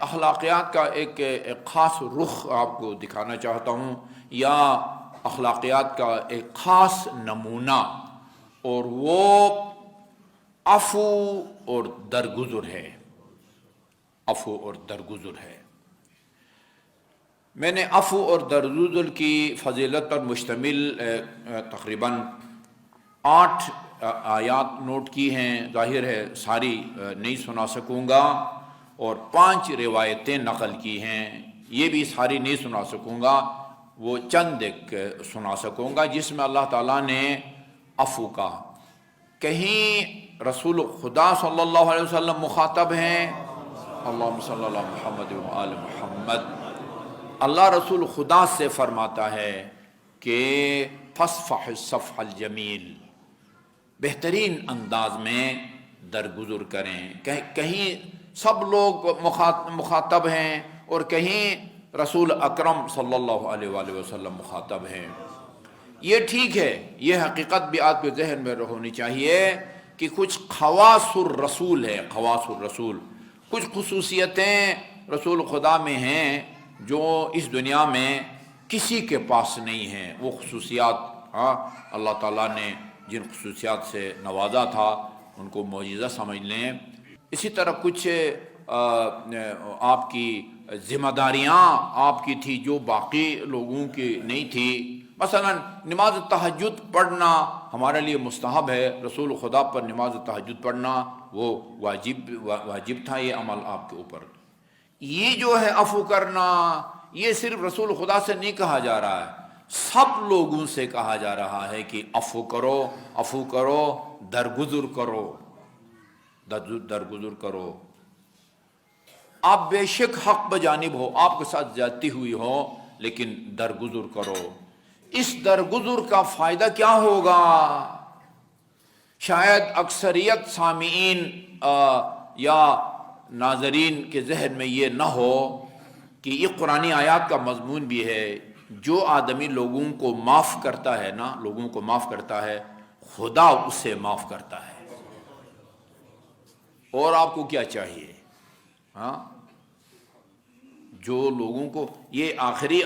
اخلاقیات کا ایک خاص رخ آپ کو دکھانا چاہتا ہوں، یا اخلاقیات کا ایک خاص نمونہ، اور وہ عفو اور درگزر ہے۔ عفو اور درگزر ہے۔ میں نے عفو اور درگزر کی فضیلت پر مشتمل تقریباً 8 آیات نوٹ کی ہیں۔ ظاہر ہے ساری نہیں سنا سکوں گا، اور 5 روایتیں نقل کی ہیں، یہ بھی ساری نہیں سنا سکوں گا، وہ چند ایک سنا سکوں گا جس میں اللہ تعالیٰ نے عفو کا، کہیں رسول خدا صلی اللہ علیہ وسلم مخاطب ہیں، اللہم صلی اللہ محمد و آل محمد، اللہ رسول خدا سے فرماتا ہے کہ فاصفح الصفح الجمیل، بہترین انداز میں درگزر کریں۔ کہیں سب لوگ مخاطب ہیں، اور کہیں رسول اکرم صلی اللہ علیہ وآلہ وسلم مخاطب ہیں۔ یہ ٹھیک ہے، یہ حقیقت بھی آپ کے ذہن میں ہونی چاہیے کہ کچھ خواص الرسول ہے، خواص الرسول، کچھ خصوصیتیں رسول خدا میں ہیں جو اس دنیا میں کسی کے پاس نہیں ہیں۔ وہ خصوصیات اللہ تعالیٰ نے جن خصوصیات سے نوازا تھا ان کو معجزہ سمجھ لیں۔ اسی طرح کچھ آپ کی ذمہ داریاں آپ کی تھی جو باقی لوگوں کی نہیں تھی۔ مثلا نماز تہجد پڑھنا ہمارے لیے مستحب ہے، رسول خدا پر نماز تہجد پڑھنا وہ واجب تھا، یہ عمل آپ کے اوپر۔ یہ جو ہے عفو کرنا، یہ صرف رسول خدا سے نہیں کہا جا رہا ہے، سب لوگوں سے کہا جا رہا ہے کہ عفو کرو، عفو کرو، درگزر کرو، درگزر کرو۔ آپ بے شک حق بجانب ہو، آپ کے ساتھ زیادتی ہوئی ہو، لیکن درگزر کرو۔ اس درگزر کا فائدہ کیا ہوگا؟ شاید اکثریت سامعین یا ناظرین کے ذہن میں یہ نہ ہو کہ یہ قرآنی آیات کا مضمون بھی ہے، جو آدمی لوگوں کو معاف کرتا ہے نا، لوگوں کو معاف کرتا ہے، خدا اسے معاف کرتا ہے۔ اور آپ کو کیا چاہیے؟ جو لوگوں کو، یہ آخری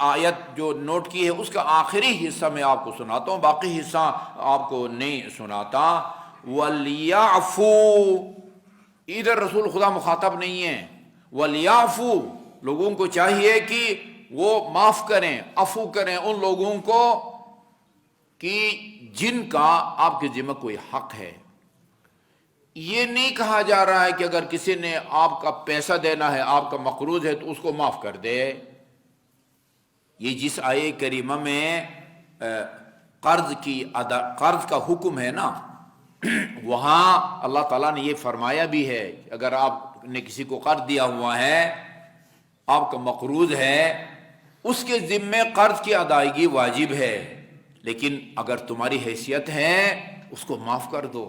آیت جو نوٹ کی ہے اس کا آخری حصہ میں آپ کو سناتا ہوں، باقی حصہ آپ کو نہیں سناتا۔ وَلْيَعْفُوا، ادھر رسول خدا مخاطب نہیں ہے، وَلْيَعْفُوا، لوگوں کو چاہیے کہ وہ معاف کریں، عفو کریں ان لوگوں کو کہ جن کا آپ کے ذمہ کوئی حق ہے۔ یہ نہیں کہا جا رہا ہے کہ اگر کسی نے آپ کا پیسہ دینا ہے، آپ کا مقروض ہے تو اس کو معاف کر دے۔ یہ جس آیے کریمہ میں قرض کا حکم ہے نا، وہاں اللہ تعالیٰ نے یہ فرمایا بھی ہے، اگر آپ نے کسی کو قرض دیا ہوا ہے، آپ کا مقروض ہے، اس کے ذمے قرض کی ادائیگی واجب ہے، لیکن اگر تمہاری حیثیت ہے اس کو معاف کر دو۔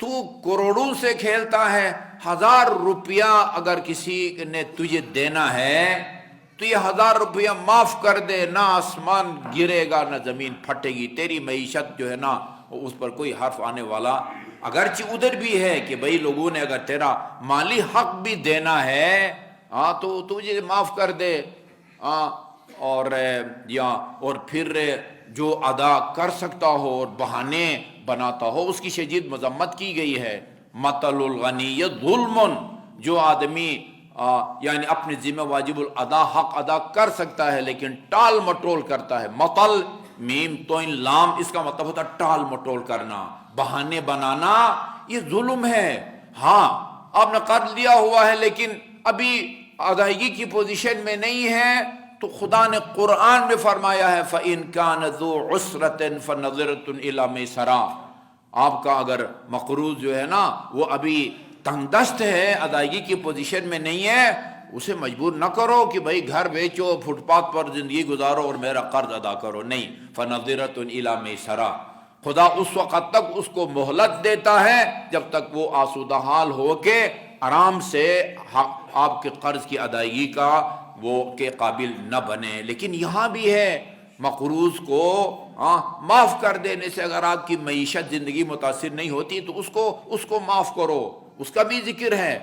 تو کروڑوں سے کھیلتا ہے، 1000 روپیہ اگر کسی نے تجھے دینا ہے تو یہ 1000 روپیہ معاف کر دے، نہ آسمان گرے گا نہ زمین پھٹے گی، تیری معیشت جو ہے نا اس پر کوئی حرف آنے والا، اگرچہ ادھر بھی ہے کہ بھئی لوگوں نے اگر تیرا مالی حق بھی دینا ہے تو تجھے معاف کر دے، اور پھر جو ادا کر سکتا ہو اور بہانے بناتا ہو اس کی شدید مذمت کی گئی ہے۔ مطل الغنی ظلم، جو آدمی یعنی اپنے ذمہ واجب الادا حق ادا کر سکتا ہے لیکن ٹال مٹول کرتا ہے، مطل میم توئن لام، اس کا مطلب ہوتا ہے ٹال مٹول کرنا، بہانے بنانا، یہ ظلم ہے۔ ہاں آپ نے قرض لیا ہوا ہے لیکن ابھی ادائیگی کی پوزیشن میں نہیں ہے، تو خدا نے قرآن میں فرمایا ہے فَإِن كَانَ ذُو عُسْرَةٍ فَنَظِرَةٌ إِلَىٰ مَيْسَرَةٍ، آپ کا اگر مقروض جو ہے نا وہ ابھی تنگ دست ہے، ادائیگی کی پوزیشن میں نہیں ہے، اسے مجبور نہ کرو کہ بھئی گھر بیچو، فٹ پاتھ پر زندگی گزارو اور میرا قرض ادا کرو، نہیں، فَنَظِرَةٌ إِلَىٰ مَيْسَرَةٍ، خدا اس وقت تک اس کو مہلت دیتا ہے جب تک وہ آسودہ حال ہو کے آرام سے آپ کے قرض کی ادائیگی کا وہ کے قابل نہ بنے۔ لیکن یہاں بھی ہے مقروض کو معاف کر دینے سے اگر آپ کی معیشت زندگی متاثر نہیں ہوتی تو اس کو معاف کرو، اس کا بھی ذکر ہے،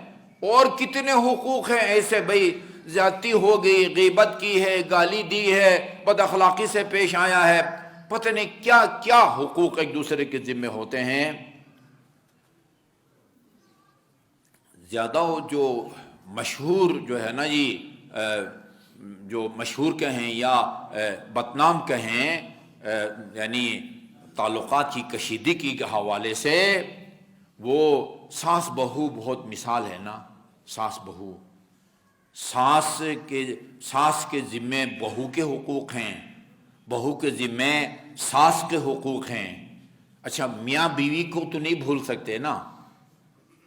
اور کتنے حقوق ہیں ایسے، بھائی زیادتی ہو گئی، غیبت کی ہے، گالی دی ہے، بد اخلاقی سے پیش آیا ہے، پتہ نہیں کیا کیا حقوق ایک دوسرے کے ذمے ہوتے ہیں۔ زیادہ جو مشہور جو ہے نا جی، جو مشہور کہیں یا بدنام کہیں، یعنی تعلقات کی کشیدگی کے حوالے سے، وہ ساس بہو بہت مثال ہے نا۔ ساس بہو، ساس کے ذمے بہو کے حقوق ہیں، بہو کے ذمے ساس کے حقوق ہیں۔ اچھا، میاں بیوی کو تو نہیں بھول سکتے نا،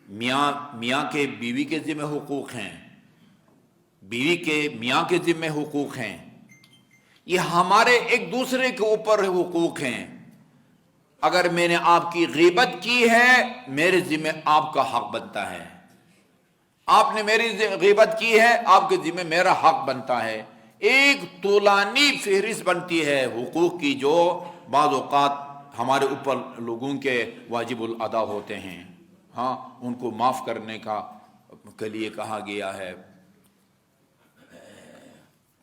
میاں کے بیوی کے ذمہ حقوق ہیں، بیوی کے میاں کے ذمہ حقوق ہیں، یہ ہمارے ایک دوسرے کے اوپر حقوق ہیں۔ اگر میں نے آپ کی غیبت کی ہے، میرے ذمہ آپ کا حق بنتا ہے، آپ نے میری غیبت کی ہے، آپ کے ذمہ میرا حق بنتا ہے۔ ایک طولانی فہرست بنتی ہے حقوق کی، جو بعض اوقات ہمارے اوپر لوگوں کے واجب الادا ہوتے ہیں، ہاں، ان کو معاف کرنے کے لیے کہا گیا ہے۔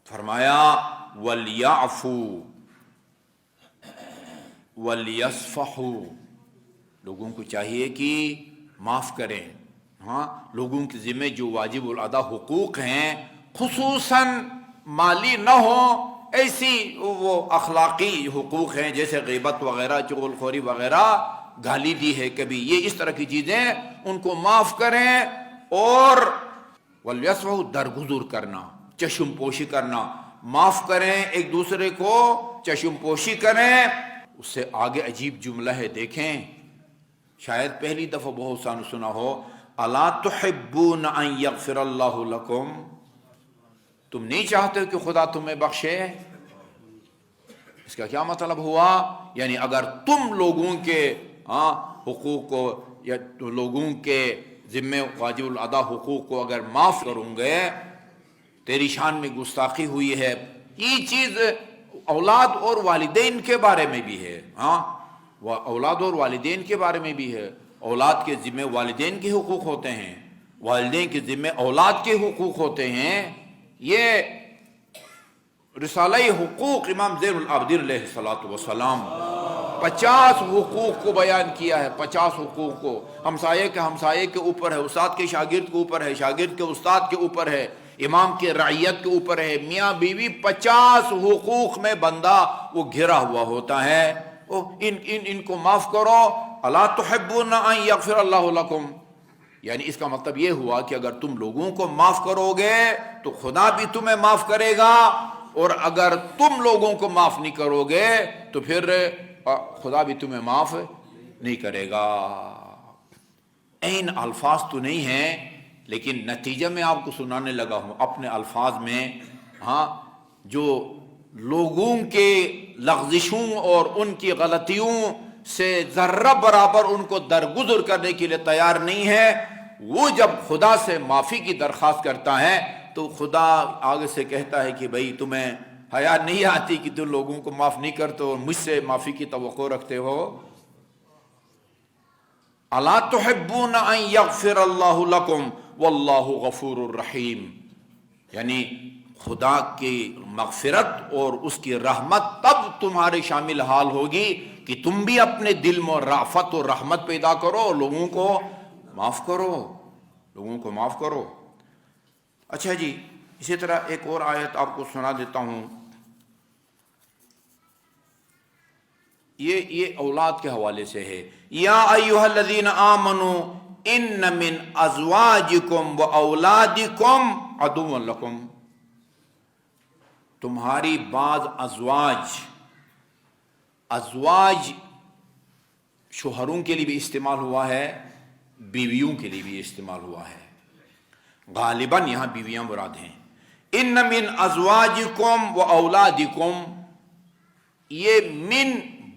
فرمایا وَلْيَعْفُوا وَلْيَصْفَحُوا، لوگوں کو چاہیے کہ معاف کریں، ہاں، لوگوں کے ذمہ جو واجب الادا حقوق ہیں، خصوصاً مالی نہ ہو، ایسی وہ اخلاقی حقوق ہیں جیسے غیبت وغیرہ، چغل خوری وغیرہ، گالی دی ہے کبھی، یہ اس طرح کی چیزیں، ان کو معاف کریں۔ اور وَلْيَصْفَحُوا، درگزر کرنا، چشم پوشی کرنا، معاف کریں ایک دوسرے کو، چشم پوشی کریں۔ اس سے آگے عجیب جملہ ہے، دیکھیں، شاید پہلی دفعہ بہت سا نے سنا ہو، اَلَا تُحِبُّونَ أَن يَغْفِرَ اللَّهُ لَكُمْ، تم نہیں چاہتے کہ خدا تمہیں بخشے؟ اس کا کیا مطلب ہوا؟ یعنی اگر تم لوگوں کے حقوق کو یا لوگوں کے ذمہ واجب الادا حقوق کو اگر معاف کروں گے، تیری شان میں گستاخی ہوئی ہے۔ یہ چیز اولاد اور والدین کے بارے میں بھی ہے، ہاں، اولاد اور والدین کے بارے میں بھی ہے۔ اولاد کے ذمہ والدین کے حقوق ہوتے ہیں، والدین کے ذمہ اولاد کے حقوق ہوتے ہیں۔ یہ رسالہ حقوق امام زین العابدین علیہ السلام 50 حقوق کو بیان کیا ہے، 50 حقوق کو۔ ہمسائے کے اوپر ہے، استاد کے شاگرد کے اوپر ہے، شاگرد کے استاد کے اوپر ہے، امام کے رعیت کے اوپر ہے، میاں بیوی، 50 حقوق میں بندہ وہ گھرا ہوا ہوتا ہے۔ ان کو معاف کرو۔ الا تحبون ان یغفر اللہ لکم، یعنی اس کا مطلب یہ ہوا کہ اگر تم لوگوں کو معاف کرو گے تو خدا بھی تمہیں معاف کرے گا، اور اگر تم لوگوں کو معاف نہیں کرو گے تو پھر خدا بھی تمہیں معاف نہیں کرے گا۔ عین الفاظ تو نہیں ہیں، لیکن نتیجہ میں آپ کو سنانے لگا ہوں اپنے الفاظ میں، ہاں، جو لوگوں کے لغزشوں اور ان کی غلطیوں سے ذرہ برابر ان کو درگزر کرنے کے لیے تیار نہیں ہے، وہ جب خدا سے معافی کی درخواست کرتا ہے تو خدا آگے سے کہتا ہے کہ بھئی تمہیں حیا نہیں آتی کہ تم لوگوں کو معاف نہیں کرتے اور مجھ سے معافی کی توقع رکھتے ہو؟ الا تحبون ان یغفر اللہ لکم واللہ غفور الرحیم، یعنی خدا کی مغفرت اور اس کی رحمت تب تمہارے شامل حال ہوگی کہ تم بھی اپنے دل میں رافت اور رحمت پیدا کرو اور لوگوں کو معاف کرو، لوگوں کو معاف کرو۔ اچھا جی، اسی طرح ایک اور آیت آپ کو سنا دیتا ہوں، یہ اولاد کے حوالے سے ہے۔ یا ایھا الذین آمنوا ان من ازواجکم و اولادکم عدو لکم، تمہاری بعض ازواج شوہروں کے لیے بھی استعمال ہوا ہے، بیویوں کے لیے بھی استعمال ہوا ہے، غالباً یہاں بیویاں مراد ہیں۔ ان من ازواجکم و اولادکم، یہ من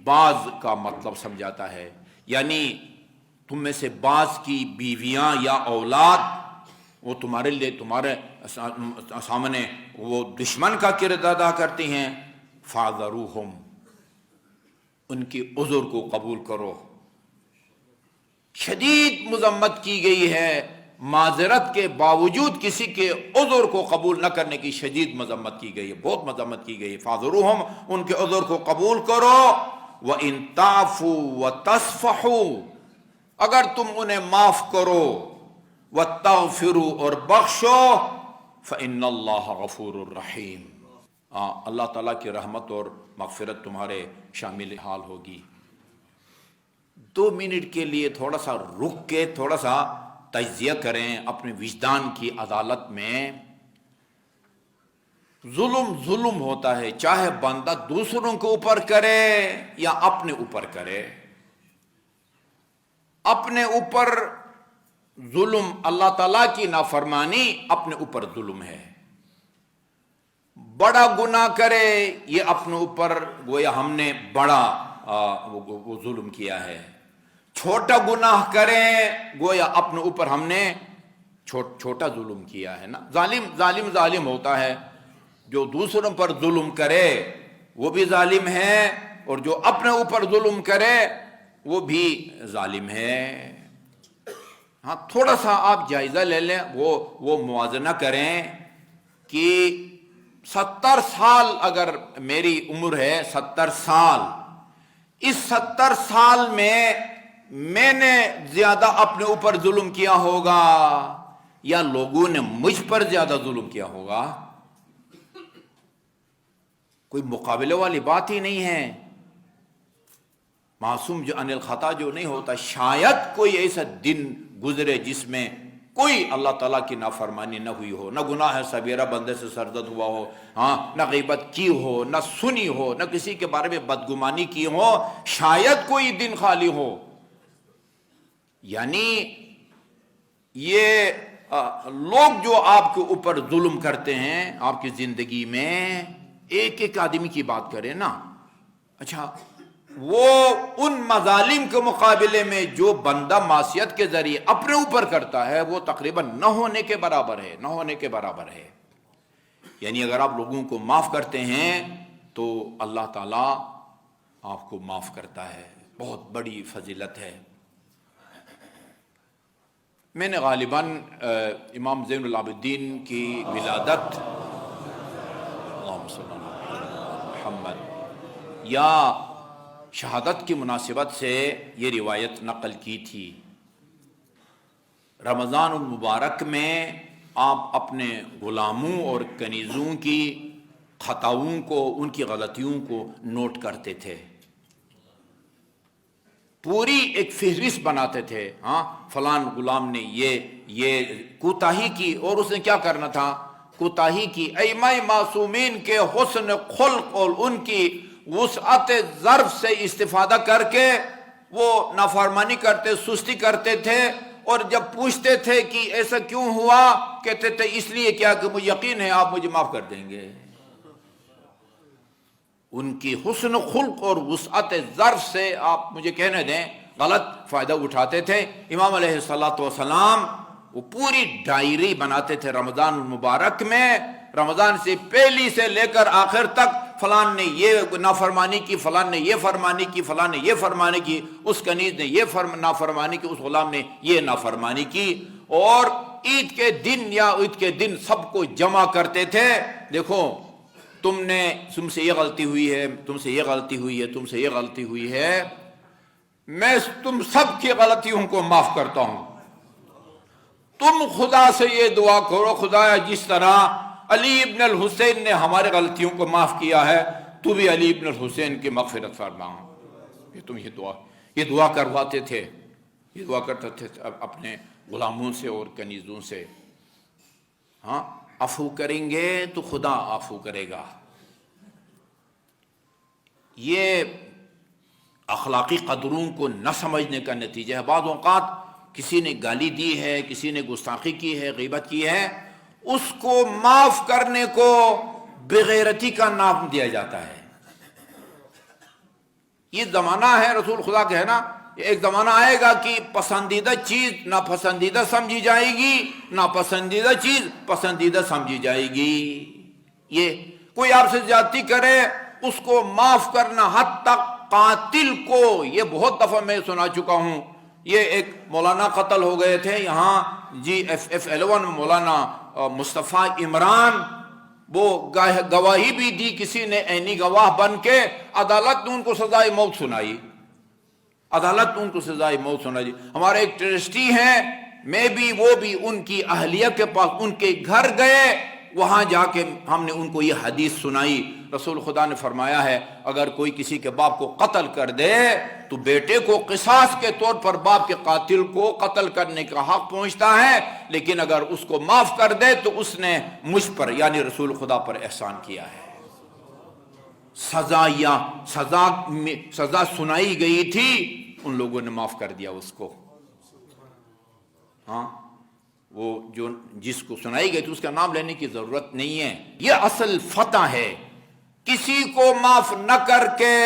بعض کا مطلب سمجھاتا ہے، یعنی تم میں سے بعض کی بیویاں یا اولاد وہ تمہارے لیے تمہارے سامنے وہ دشمن کا کردار ادا کرتی ہیں، فاعذروہم، ان کی عذر کو قبول کرو۔ شدید مذمت کی گئی ہے، معذرت کے باوجود کسی کے عذر کو قبول نہ کرنے کی شدید مذمت کی گئی ہے، بہت مذمت کی گئی ہے۔ فاعذروہم، ان کے عذر کو قبول کرو، وَإِن تَعْفُوا وَتَصْفَحُوا، اگر تم انہیں معاف کرو، وَتَغْفِرُوا، اور بخشو، فَإِنَّ اللَّهَ غَفُورٌ رَحِيمٌ، اللہ تعالیٰ کی رحمت اور مغفرت تمہارے شامل حال ہوگی۔ 2 منٹ کے لیے تھوڑا سا رک کے تھوڑا سا تجزیہ کریں اپنے وجدان کی عدالت میں۔ ظلم ہوتا ہے، چاہے بندہ دوسروں کے اوپر کرے یا اپنے اوپر کرے۔ اپنے اوپر ظلم، اللہ تعالیٰ کی نافرمانی اپنے اوپر ظلم ہے۔ بڑا گناہ کرے، یہ اپنے اوپر گویا ہم نے بڑا وہ ظلم کیا ہے۔ چھوٹا گناہ کریں، گویا اپنے اوپر ہم نے چھوٹا ظلم کیا ہے نا۔ ظالم ہوتا ہے، جو دوسروں پر ظلم کرے وہ بھی ظالم ہے، اور جو اپنے اوپر ظلم کرے وہ بھی ظالم ہے۔ ہاں، تھوڑا سا آپ جائزہ لے لیں، وہ موازنہ کریں کہ 70 سال اگر میری عمر ہے، 70 سال، اس 70 سال میں نے زیادہ اپنے اوپر ظلم کیا ہوگا یا لوگوں نے مجھ پر زیادہ ظلم کیا ہوگا؟ کوئی مقابلے والی بات ہی نہیں ہے۔ معصوم جو عن الخطا جو نہیں ہوتا، شاید کوئی ایسا دن گزرے جس میں کوئی اللہ تعالیٰ کی نافرمانی نہ ہوئی ہو، نہ گناہ صغیرہ بندے سے سرزد ہوا ہو، نہ غیبت کی ہو، نہ سنی ہو، نہ کسی کے بارے میں بدگمانی کی ہو، شاید کوئی دن خالی ہو۔ یعنی یہ لوگ جو آپ کے اوپر ظلم کرتے ہیں آپ کی زندگی میں، ایک آدمی کی بات کریں نا، اچھا وہ ان مظالم کے مقابلے میں جو بندہ معصیت کے ذریعے اپنے اوپر کرتا ہے وہ تقریباً نہ ہونے کے برابر ہے۔ یعنی اگر آپ لوگوں کو معاف کرتے ہیں تو اللہ تعالیٰ آپ کو معاف کرتا ہے، بہت بڑی فضیلت ہے۔ میں نے غالباً امام زین العابدین کی ولادت اللہم صلی اللہ علی محمد یا شہادت کی مناسبت سے یہ روایت نقل کی تھی۔ رمضان المبارک میں آپ اپنے غلاموں اور کنیزوں کی خطاؤں کو، ان کی غلطیوں کو نوٹ کرتے تھے، پوری ایک فہرست بناتے تھے۔ فلان غلام نے یہ کوتاہی کی، اور اس نے کیا کرنا تھا؟ کوتاہی کی۔ ائمہ معصومین کے حسن خلق اور ان کی وسعت ظرف سے استفادہ کر کے وہ نافرمانی کرتے، سستی کرتے تھے، اور جب پوچھتے تھے کہ ایسا کیوں ہوا، کہتے تھے اس لیے کیا کہ مجھے یقین ہے آپ مجھے معاف کر دیں گے۔ ان کی حسن خلق اور وسعت ظرف سے آپ مجھے کہنے دیں غلط فائدہ اٹھاتے تھے۔ امام علیہ السلام وہ پوری ڈائری بناتے تھے رمضان المبارک میں، رمضان سے پہلی سے لے کر آخر تک، فلان نے یہ نافرمانی کی، فلان نے یہ فرمانی کی، فلان نے یہ فرمانی کی، اس کنیز نے یہ نافرمانی کی، اس غلام نے یہ نافرمانی کی، اور عید کے دن سب کو جمع کرتے تھے۔ دیکھو تم سے یہ غلطی ہوئی ہے، تم سے یہ غلطی ہوئی ہے، تم سے یہ غلطی ہوئی ہے، میں تم سب کی غلطیوں کو معاف کرتا ہوں۔ تم خدا سے یہ دعا کرو، خدایا جس طرح علی ابن الحسین نے ہمارے غلطیوں کو معاف کیا ہے، تو بھی علی ابن الحسین کی مغفرت فرما۔ تم یہ دعا کرواتے تھے، یہ دعا کرتے تھے اپنے غلاموں سے اور کنیزوں سے۔ عفو کریں گے تو خدا عفو کرے گا۔ یہ اخلاقی قدروں کو نہ سمجھنے کا نتیجہ ہے۔ بعض اوقات کسی نے گالی دی ہے، کسی نے گستاخی کی ہے، غیبت کی ہے، اس کو معاف کرنے کو بغیرتی کا نام دیا جاتا ہے۔ یہ زمانہ ہے رسول خدا کا ہے نا، ایک زمانہ آئے گا کہ پسندیدہ چیز ناپسندیدہ سمجھی جائے گی، ناپسندیدہ چیز پسندیدہ سمجھی جائے گی۔ یہ کوئی آپ سے زیادتی کرے اس کو معاف کرنا، حتی تک قاتل کو، یہ بہت دفعہ میں سنا چکا ہوں، یہ ایک مولانا قتل ہو گئے تھے یہاں GFF11 میں مولانا مصطفیٰ عمران، وہ گواہی بھی دی، کسی نے عینی گواہ بن کے، عدالت نے ان کو سزائے موت سنائی، عدالت نے ان کو سزائے موت سنائی۔ ہمارے ایک ٹرسٹی ہیں، میں بھی وہ بھی ان کی اہلیہ کے پاس ان کے گھر گئے، وہاں جا کے ہم نے ان کو یہ حدیث سنائی۔ رسول خدا نے فرمایا ہے اگر کوئی کسی کے باپ کو قتل کر دے تو بیٹے کو قصاص کے طور پر باپ کے قاتل کو قتل کرنے کا حق پہنچتا ہے، لیکن اگر اس کو معاف کر دے تو اس نے مجھ پر یعنی رسول خدا پر احسان کیا ہے۔ سزا سنائی گئی تھی، ان لوگوں نے معاف کر دیا اس کو۔ ہاں، وہ جو جس کو سنائی گئی تھی اس کا نام لینے کی ضرورت نہیں ہے۔ یہ اصل فتح ہے، کسی کو معاف نہ کر کے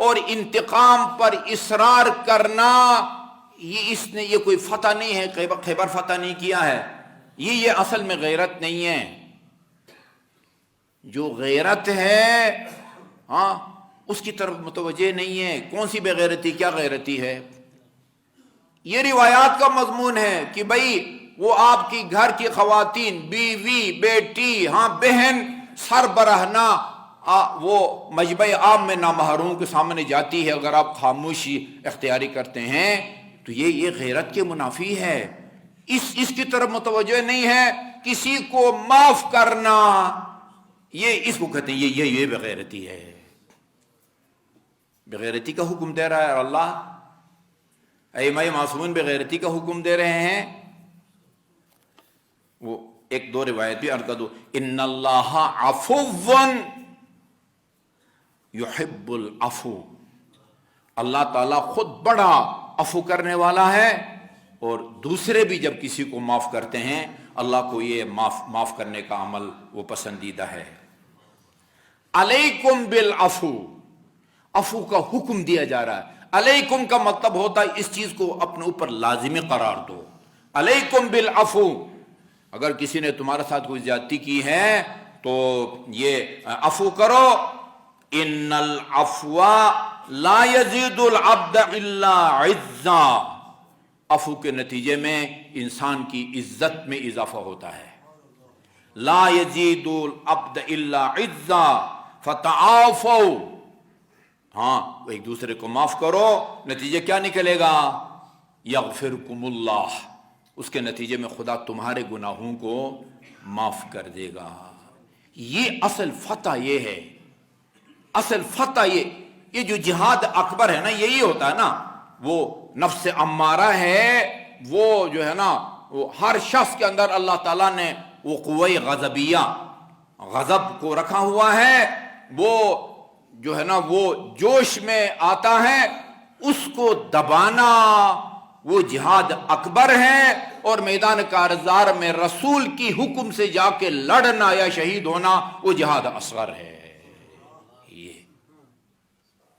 اور انتقام پر اصرار کرنا، یہ کوئی فتح نہیں ہے، خیبر فتح نہیں کیا ہے، یہ اصل میں غیرت نہیں ہے۔ جو غیرت ہے ہاں اس کی طرف متوجہ نہیں ہے۔ کون سی بے غیرتی، کیا غیرتی ہے؟ یہ روایات کا مضمون ہے کہ بھئی وہ آپ کی گھر کی خواتین، بیوی، بیٹی، ہاں بہن، سربراہنا وہ مجمع عام میں نامحرموں کے سامنے جاتی ہے، اگر آپ خاموشی اختیاری کرتے ہیں تو یہ غیرت کے منافی ہے۔ اس کی طرف متوجہ نہیں ہے۔ کسی کو معاف کرنا، یہ اس کو کہتے ہیں یہ بغیرتی ہے۔ بغیرتی کا حکم دے رہا ہے اللہ، ائمہ معصومین بغیرتی کا حکم دے رہے ہیں۔ وہ ایک دو روایت بھی عرض کر دو، ان اللہ عفو یحب العفو، اللہ تعالیٰ خود بڑا عفو کرنے والا ہے، اور دوسرے بھی جب کسی کو معاف کرتے ہیں اللہ کو یہ معاف کرنے کا عمل وہ پسندیدہ ہے۔ علیکم بالعفو، عفو کا حکم دیا جا رہا ہے۔ علیکم کا مطلب ہوتا ہے اس چیز کو اپنے اوپر لازمی قرار دو۔ علیکم بالعفو، اگر کسی نے تمہارے ساتھ کوئی زیادتی کی ہے تو یہ عفو کرو۔ ان العفو لا یزید العبد الا عزا، عفو کے نتیجے میں انسان کی عزت میں اضافہ ہوتا ہے۔ لا یزید العبد الا عزا فتعافوا، ہاں ایک دوسرے کو معاف کرو، نتیجے کیا نکلے گا؟ یغفرکم اللہ، اس کے نتیجے میں خدا تمہارے گناہوں کو معاف کر دے گا۔ یہ اصل فتح یہ ہے، اصل فتح یہ جو جہاد اکبر ہے نا، یہی ہوتا ہے نا۔ وہ نفس امارہ ہے، وہ جو ہے نا، وہ ہر شخص کے اندر اللہ تعالیٰ نے وہ قوہ غضبیہ، غضب کو رکھا ہوا ہے، وہ جو ہے نا وہ جوش میں آتا ہے، اس کو دبانا وہ جہاد اکبر ہے، اور میدان کارزار میں رسول کی حکم سے جا کے لڑنا یا شہید ہونا وہ جہاد اصغر ہے۔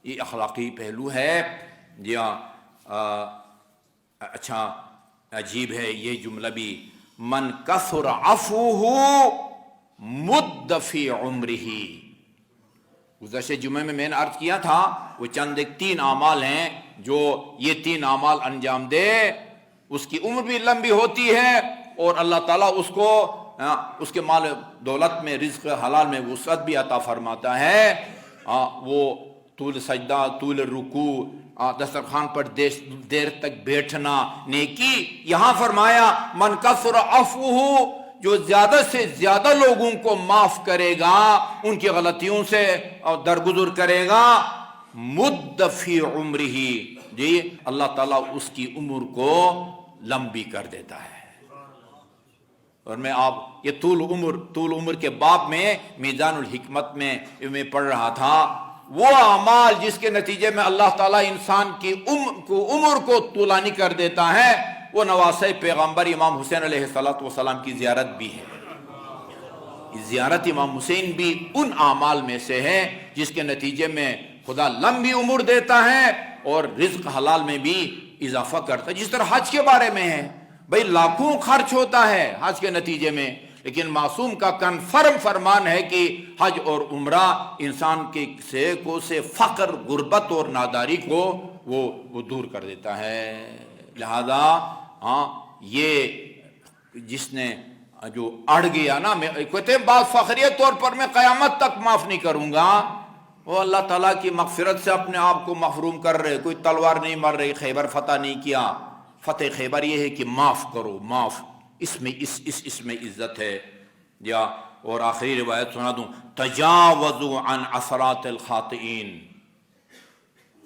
یہ اخلاقی پہلو ہے۔ اچھا عجیب ہے یہ جملہ بھی، من کثر عفوہ مد فی عمرہ۔ گزشتہ جمعے میں نے عرض کیا تھا وہ چند ایک 3 اعمال ہیں، جو یہ 3 اعمال انجام دے اس کی عمر بھی لمبی ہوتی ہے، اور اللہ تعالیٰ اس کو اس کے مال دولت میں، رزق حلال میں وسعت بھی عطا فرماتا ہے۔ وہ طول سجدہ، طول رکوع، دسترخوان پر دیر تک بیٹھنا نیکی۔ یہاں فرمایا من کثر عفوہ، جو زیادہ سے زیادہ لوگوں کو معاف کرے گا، ان کی غلطیوں سے درگزر کرے گا، مد فی عمرہ، جی اللہ تعالیٰ اس کی عمر کو لمبی کر دیتا ہے۔ اور میں یہ طول عمر کے باب میں میزان الحکمت میں پڑھ رہا تھا، وہ اعمال جس کے نتیجے میں اللہ تعالیٰ انسان کی عمر کو طولانی کر دیتا ہے، وہ نواسۂ پیغمبر امام حسین علیہ السلام کی زیارت بھی ہے۔ زیارت امام حسین بھی ان اعمال میں سے ہے جس کے نتیجے میں خدا لمبی عمر دیتا ہے اور رزق حلال میں بھی اضافہ کرتا ہے۔ جس طرح حج کے بارے میں ہے، بھئی لاکھوں خرچ ہوتا ہے حج کے نتیجے میں، لیکن معصوم کا کنفرم فرمان ہے کہ حج اور عمرہ انسان کے سے فقر، غربت اور ناداری کو وہ دور کر دیتا ہے۔ لہذا ہاں یہ جس نے جو اڑ گیا نا، میں کہتے ہیں بعض فخریہ طور پر میں قیامت تک معاف نہیں کروں گا، وہ اللہ تعالیٰ کی مغفرت سے اپنے آپ کو محروم کر رہے، کوئی تلوار نہیں مار رہی، خیبر فتح نہیں کیا۔ فتح خیبر یہ ہے کہ معاف کرو، معاف، اس میں عزت ہے۔ یا اور آخری روایت سنا دوں، تجاوزوا عن عثرات الخاطئین،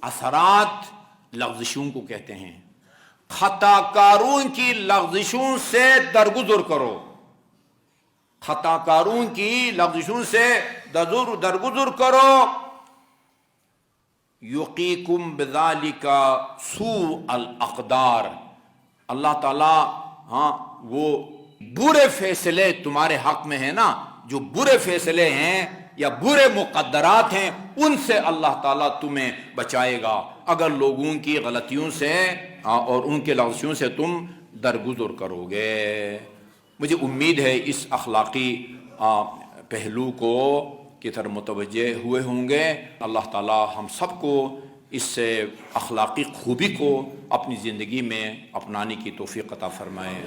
عثرات لغزشوں کو کہتے ہیں، خطا کاروں کی لغزشوں سے درگزر کرو، خطا کاروں کی لغزشوں سے درگزر کرو، یقیکم بذالک سوء الاقدار، اللہ تعالیٰ ہاں وہ برے فیصلے تمہارے حق میں ہیں نا، جو برے فیصلے ہیں یا برے مقدرات ہیں، ان سے اللہ تعالیٰ تمہیں بچائے گا اگر لوگوں کی غلطیوں سے اور ان کے لغزشوں سے تم درگزر کرو گے۔ مجھے امید ہے اس اخلاقی پہلو کو کی طرف متوجہ ہوئے ہوں گے۔ اللہ تعالیٰ ہم سب کو اس سے اخلاقی خوبی کو اپنی زندگی میں اپنانے کی توفیق عطا فرمائے۔